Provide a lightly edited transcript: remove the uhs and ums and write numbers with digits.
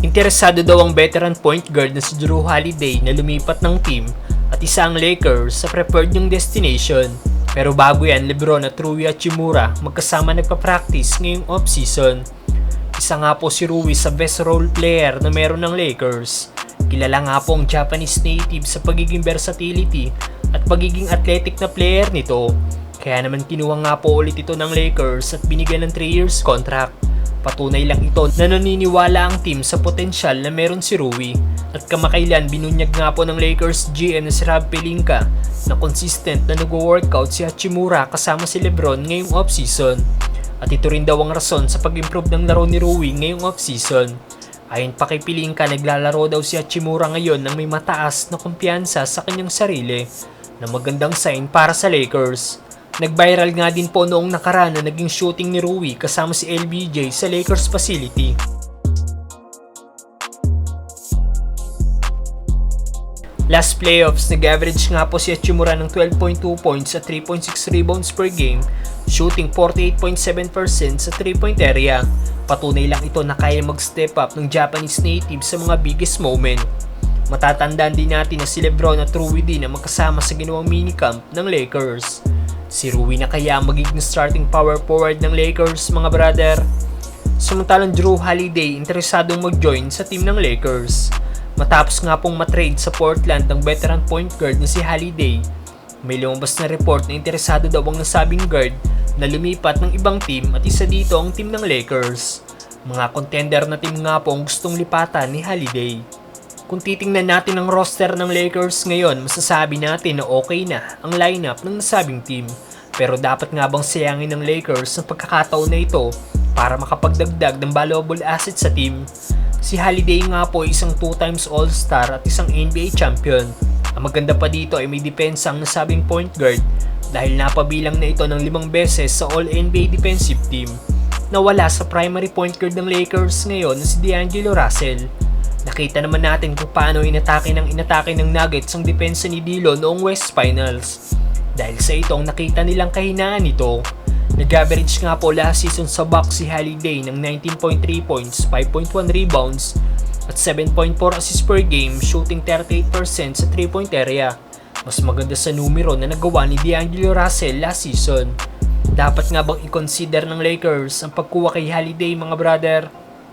Interesado daw ang veteran point guard na si Jrue Holiday na lumipat ng team at isa ang Lakers sa preferred niyang destination. Pero bago yan, LeBron at Rui Hachimura magkasama nagpa-practice ngayong off-season. Isa nga po si Rui sa best role player na meron ng Lakers. Kilala nga po ang Japanese native sa pagiging versatility at pagiging athletic na player nito. Kaya naman kinuha nga po ulit ito ng Lakers at binigyan ng 3 years contract. Patunay lang ito na naniniwala ang team sa potensyal na meron si Rui. At kamakailan binunyag nga po ng Lakers GM na si Rob Pelinka na consistent na nag-workout si Hachimura kasama si LeBron ngayong off-season. At ito rin daw ang rason sa pag-improve ng laro ni Rui ngayong off-season. Ayon pa kay Pelinka, naglalaro daw si Hachimura ngayon ng may mataas na kumpiyansa sa kanyang sarili na magandang sign para sa Lakers. Nag-viral nga din po noong nakaraan na naging shooting ni Rui kasama si LBJ sa Lakers facility. Last playoffs, nag-average nga po si Hachimura ng 12.2 points at 3.6 rebounds per game, shooting 48.7% sa 3-point area. Patunay lang ito na kaya mag-step up ng Japanese native sa mga biggest moment. Matatandaan din natin na si LeBron at Rui din ang magkasama sa ginawang minicamp ng Lakers. Si Rui na kaya magiging starting power forward ng Lakers, mga brother. Samantalang Jrue Holiday interesadong mag-join sa team ng Lakers. Matapos nga pong matrade sa Portland ng veteran point guard na si Holiday, may lumabas na report na interesado daw ang nasabing guard na lumipat ng ibang team at isa dito ang team ng Lakers. Mga contender na team nga po ang gustong lipatan ni Holiday. Kung titingnan natin ang roster ng Lakers ngayon, masasabi natin na okay na ang lineup ng nasabing team. Pero dapat nga bang sayangin ng Lakers ang pagkakataon na ito para makapagdagdag ng valuable asset sa team? Si Holiday nga po ay isang 2 times All-Star at isang NBA champion. Ang maganda pa dito ay may depensa ang nasabing point guard dahil napabilang na ito ng 5 beses sa All-NBA defensive team. Nawala sa primary point guard ng Lakers ngayon na si D'Angelo Russell. Nakita naman natin kung paano inatake ng Nuggets ang depensa ni D'Lo noong West Finals. Dahil sa ito ang nakita nilang kahinaan nito. Nag-average nga po last season sa Bucks si Holiday ng 19.3 points, 5.1 rebounds at 7.4 assists per game, shooting 38% sa 3-point area. Mas maganda sa numero na nagawa ni D'Angelo Russell last season. Dapat nga bang i-consider ng Lakers ang pagkuha kay Holiday, mga brother?